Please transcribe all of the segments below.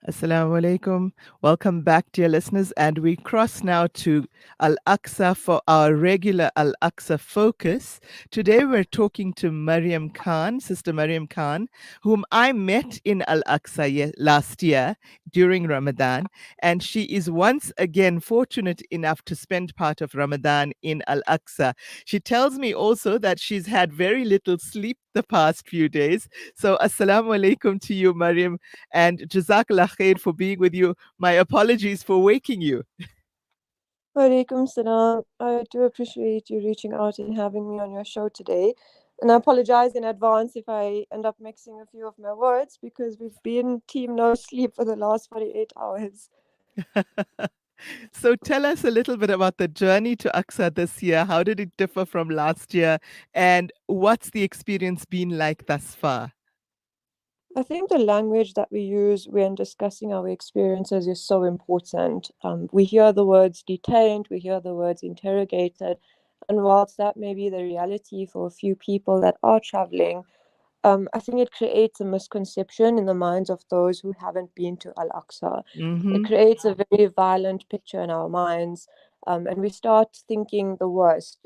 Assalamu alaikum. Welcome back, dear listeners. And we cross now to Al Aqsa for our regular Al Aqsa focus. Today we're talking to Maryam Khan, Sister Maryam Khan, whom I met in Al Aqsa last year during Ramadan. And she is once again fortunate enough to spend part of Ramadan in Al Aqsa. She tells me also that she's had very little sleep the past few days. So, Assalamu alaikum to you, Maryam, and Jazakallah khair for being with you. My apologies for waking you. Walaikum salam. I do appreciate you reaching out and having me on your show today. And I apologize in advance if I end up mixing a few of my words because we've been team no sleep for the last 48 hours. So tell us a little bit about the journey to Aqsa this year. How did it differ from last year? And what's the experience been like thus far? I think the language that we use when discussing our experiences is so important. We hear the words detained, we hear the words interrogated, and whilst that may be the reality for a few people that are traveling, I think it creates a misconception in the minds of those who haven't been to Al Aqsa. It Mm-hmm. creates a very violent picture in our minds, and we start thinking the worst,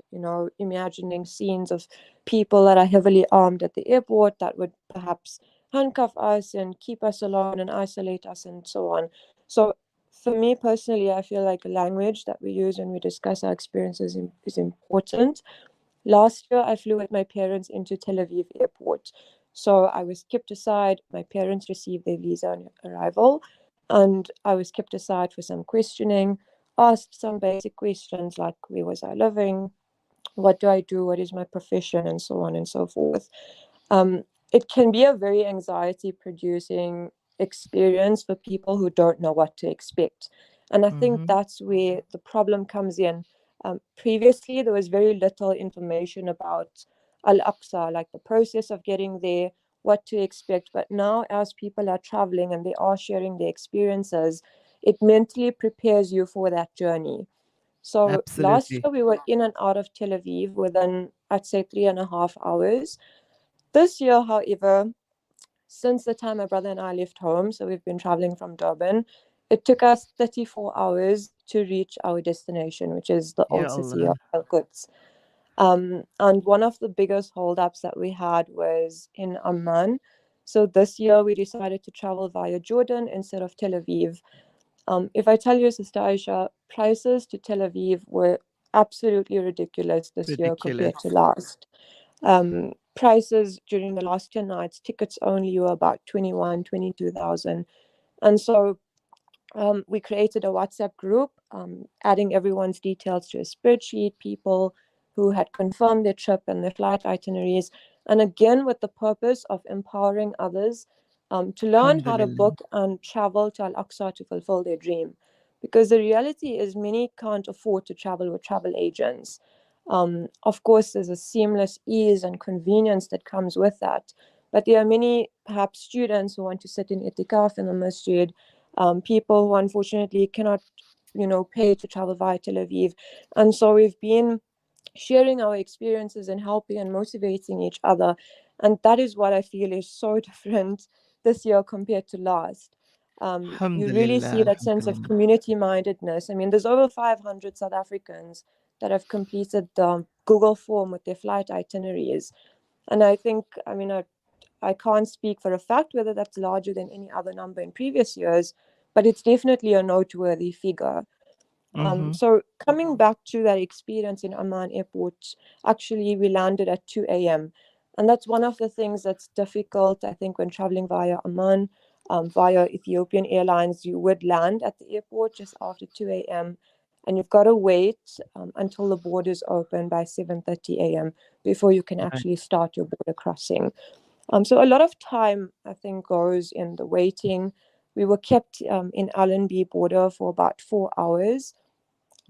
imagining scenes of people that are heavily armed at the airport that would perhaps handcuff us and keep us alone and isolate us and so on. So, for me personally, I feel like the language that we use when we discuss our experiences is important. Last year, I flew with my parents into Tel Aviv airport. So I was kept aside. My parents received their visa on arrival, and I was kept aside for some questioning, asked some basic questions like where was I living, what do I do, what is my profession, and so on and so forth. It can be a very anxiety producing experience for people who don't know what to expect. And I think Mm-hmm. that's where the problem comes in. Previously, there was very little information about Al Aqsa, like the process of getting there, what to expect. But now, as people are traveling and they are sharing their experiences, it mentally prepares you for that journey. So last Absolutely. year, we were in and out of Tel Aviv within, I'd say, 3.5 hours. This year, however, since the time my brother and I left home, so we've been traveling from Durban, it took us 34 hours to reach our destination, which is the Ya old city of Allah. Al Quds. And one of the biggest holdups that we had was in Amman. So this year we decided to travel via Jordan instead of Tel Aviv. If I tell you, Sister Aisha, prices to Tel Aviv were absolutely ridiculous this year compared to Ridiculous. last. Prices during the last 10 nights, tickets only were about 21, 22,000. And so we created a WhatsApp group, adding everyone's details to a spreadsheet, people who had confirmed their trip and their flight itineraries. And again, with the purpose of empowering others to learn how to Alhamdulillah. book and travel to Al Aqsa to fulfill their dream. Because the reality is, many can't afford to travel with travel agents. Of course, there's a seamless ease and convenience that comes with that. But there are many, perhaps, students who want to sit in itikaf in the masjid, people who unfortunately cannot, pay to travel via Tel Aviv. And so we've been sharing our experiences and helping and motivating each other. And that is what I feel is so different this year compared to last. You really see Alhamdulillah. that sense of Alhamdulillah. community mindedness. I mean, there's over 500 South Africans that have completed the Google form with their flight itineraries. And I think, I can't speak for a fact whether that's larger than any other number in previous years, but it's definitely a noteworthy figure. Mm-hmm. So coming back to that experience in Amman airport, actually we landed at 2 a.m. And that's one of the things that's difficult, I think, when traveling via Amman, via Ethiopian Airlines, you would land at the airport just after 2 a.m. And you've got to wait until the borders open by 7:30 a.m. before you can Right. actually start your border crossing. So a lot of time, I think, goes in the waiting. We were kept in Allenby border for about 4 hours.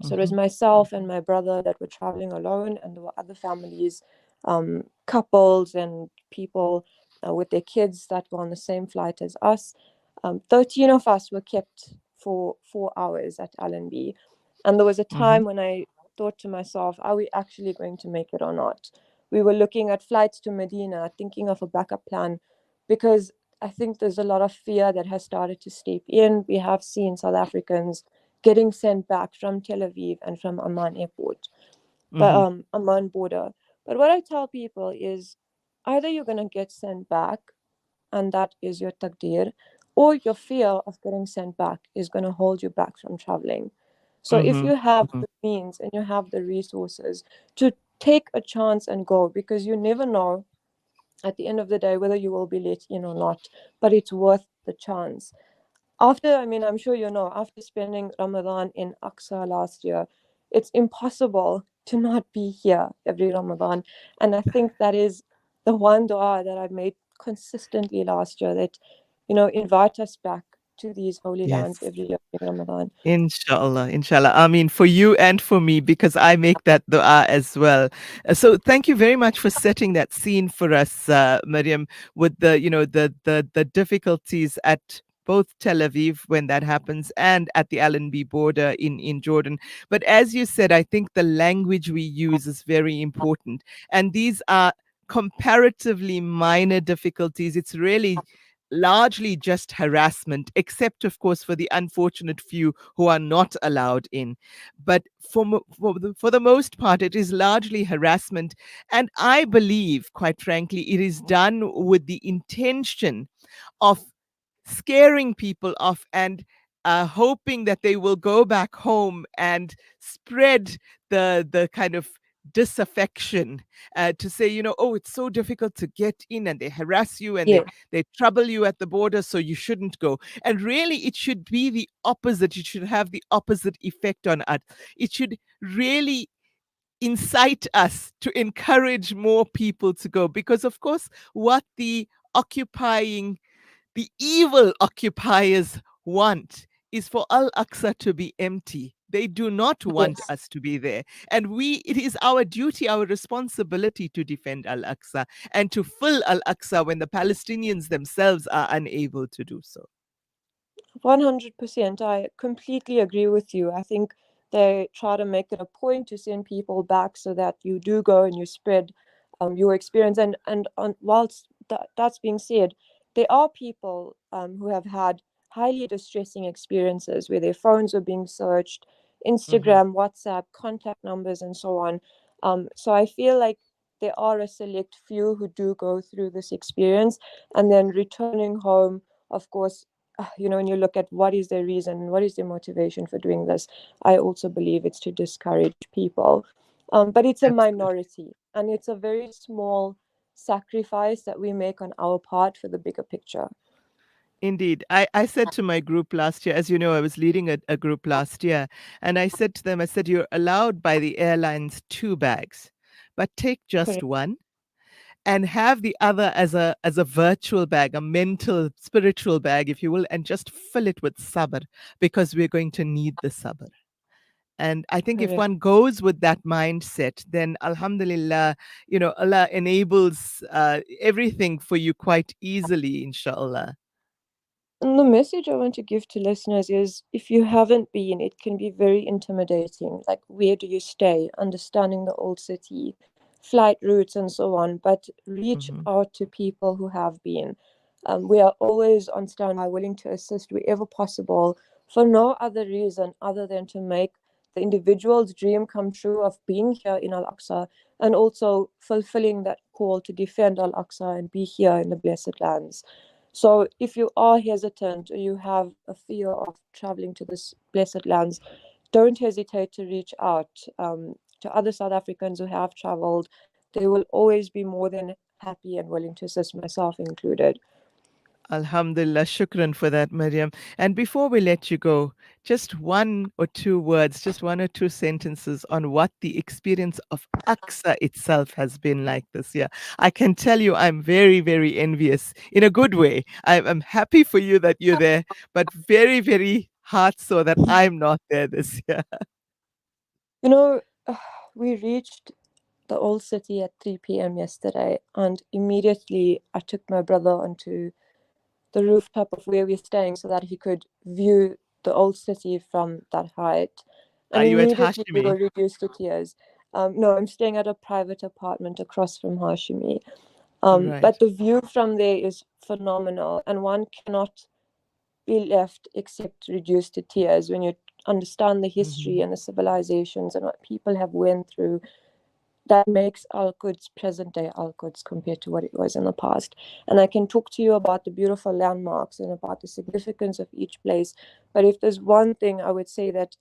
So it was Mm-hmm. myself and my brother that were traveling alone, and there were other families, couples, and people with their kids that were on the same flight as us. 13 of us were kept for 4 hours at Allenby. And there was a Mm-hmm. time when I thought to myself, are we actually going to make it or not? We were looking at flights to Medina, thinking of a backup plan, because I think there's a lot of fear that has started to step in. We have seen South Africans getting sent back from Tel Aviv and from Amman airport, but Hmm. Amman border. But what I tell people is either you're gonna get sent back, and that is your takdir, or your fear of getting sent back is gonna hold you back from traveling. So if Hmm. you have Hmm. the means and you have the resources to take a chance and go, because you never know at the end of the day whether you will be let in or not, but it's worth the chance. After, I mean, I'm sure you know, after spending Ramadan in Aqsa last year, it's impossible to not be here every Ramadan. And I think that is the one dua that I made consistently last year, that, invite us back to these holy lands Yes. every year in Ramadan. Inshallah, inshallah. I mean, for you and for me, because I make that dua as well. So thank you very much for setting that scene for us, Maryam, with the, the difficulties at both Tel Aviv when that happens and at the Allenby border in Jordan. But as you said, I think the language we use is very important. And these are comparatively minor difficulties. It's really largely just harassment, except, of course, for the unfortunate few who are not allowed in. But for the most part, it is largely harassment. And I believe, quite frankly, it is done with the intention of scaring people off and hoping that they will go back home and spread the kind of disaffection, to say, oh, it's so difficult to get in, and they harass you and Yeah, they trouble you at the border, so you shouldn't go. And really, it should be the opposite. It should have the opposite effect on us. It should really incite us to encourage more people to go, because of course what the evil occupiers want is for Al Aqsa to be empty. They do not want yes. us to be there. And it is our duty, our responsibility to defend Al Aqsa and to fill Al Aqsa when the Palestinians themselves are unable to do so. 100%. I completely agree with you. I think they try to make it a point to send people back so that you do go and you spread your experience. Whilst that's being said, there are people who have had highly distressing experiences where their phones were being searched, Mhm. Instagram, WhatsApp, contact numbers, and so on. So I feel like there are a select few who do go through this experience, and then returning home, of course, when you look at what is their reason, what is their motivation for doing this, I also believe it's to discourage people. But it's a Absolutely. minority, and it's a very small sacrifice that we make on our part for the bigger picture. Indeed. I said to my group last year, as you know, I was leading a group last year, and I said to them, I said, you're allowed by the airlines 2 bags, but take just Correct. one and have the other as a virtual bag, a mental, spiritual bag, if you will, and just fill it with sabr, because we're going to need the sabr. And I think if Correct. one goes with that mindset, then Alhamdulillah, Allah enables everything for you quite easily, inshallah. And the message I want to give to listeners is, if you haven't been, it can be very intimidating. Like, where do you stay? Understanding the old city, flight routes, and so on. But reach Hmm. out to people who have been. We are always on standby, willing to assist wherever possible, for no other reason other than to make the individual's dream come true of being here in Al Aqsa, and also fulfilling that call to defend Al Aqsa and be here in the blessed lands. So, if you are hesitant or you have a fear of traveling to this blessed lands, don't hesitate to reach out to other South Africans who have traveled. They will always be more than happy and willing to assist, myself included. Alhamdulillah, shukran for that, Maryam. And before we let you go, just one or two words, just one or two sentences on what the experience of Aqsa itself has been like this year. I can tell you I'm very, very envious in a good way. I'm happy for you that you're there, but very, very heart sore that I'm not there this year. You know, we reached the old city at 3 p.m. yesterday, and immediately I took my brother onto the rooftop of where we're staying so that he could view the old city from that height. And Are you at immediately we Hashimi? were reduced to tears. No, I'm staying at a private apartment across from Hashimi. But Right. the view from there is phenomenal, and one cannot be left except reduced to tears when you understand the history Hmm. and the civilizations and what people have went through. That makes Al Quds present day Al Quds compared to what it was in the past. And I can talk to you about the beautiful landmarks and about the significance of each place. But if there's one thing, I would say that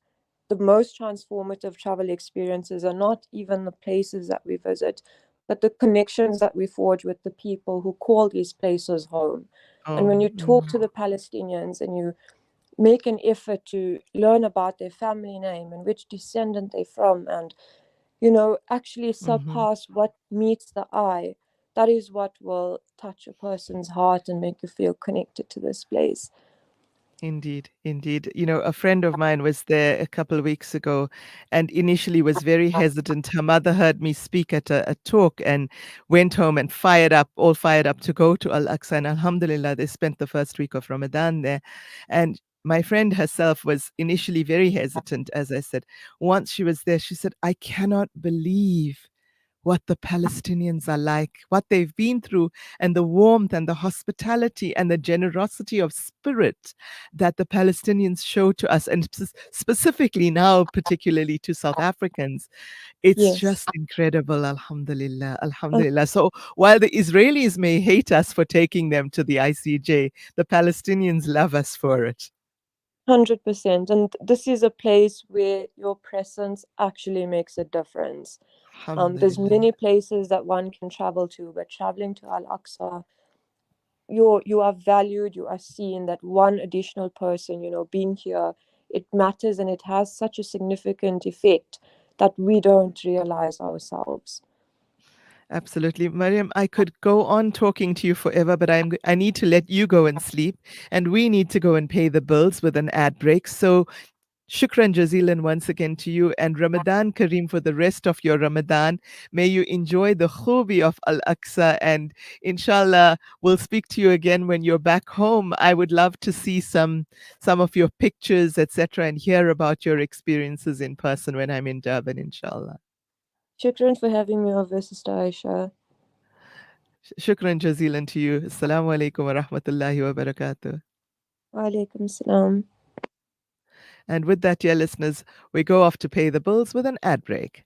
the most transformative travel experiences are not even the places that we visit, but the connections that we forge with the people who call these places home. And Oh. when you talk to the Palestinians and you make an effort to learn about their family name and which descendant they're from, and actually Mm-hmm. surpass what meets the eye, that is what will touch a person's heart and make you feel connected to this place. Indeed, indeed. A friend of mine was there a couple of weeks ago and initially was very hesitant. Her mother heard me speak at a talk and went home and all fired up to go to Al Aqsa. And Alhamdulillah, they spent the first week of Ramadan there. And my friend herself was initially very hesitant, as I said. Once she was there, she said, I cannot believe what the Palestinians are like, what they've been through, and the warmth and the hospitality and the generosity of spirit that the Palestinians show to us, and specifically now, particularly to South Africans. It's Yes, just incredible. Alhamdulillah. Alhamdulillah. So while the Israelis may hate us for taking them to the ICJ, the Palestinians love us for it. 100%. And this is a place where your presence actually makes a difference. There's Alhamdulillah. many places that one can travel to, but traveling to Al Aqsa, you are valued, you are seen. That one additional person, being here, it matters, and it has such a significant effect that we don't realize ourselves. Absolutely. Mariam, I could go on talking to you forever, but I need to let you go and sleep, and we need to go and pay the bills with an ad break. So shukran jazilan once again to you, and Ramadan Kareem for the rest of your Ramadan. May you enjoy the khubi of Al Aqsa, and inshallah we'll speak to you again when you're back home. I would love to see some of your pictures, etc., and hear about your experiences in person when I'm in Durban, inshallah. Shukran for having me over, Sister Aisha. Shukran jazilan to you. Assalamu alaikum wa rahmatullahi wa barakatuh. Wa alaikum salam. And with that, dear listeners, we go off to pay the bills with an ad break.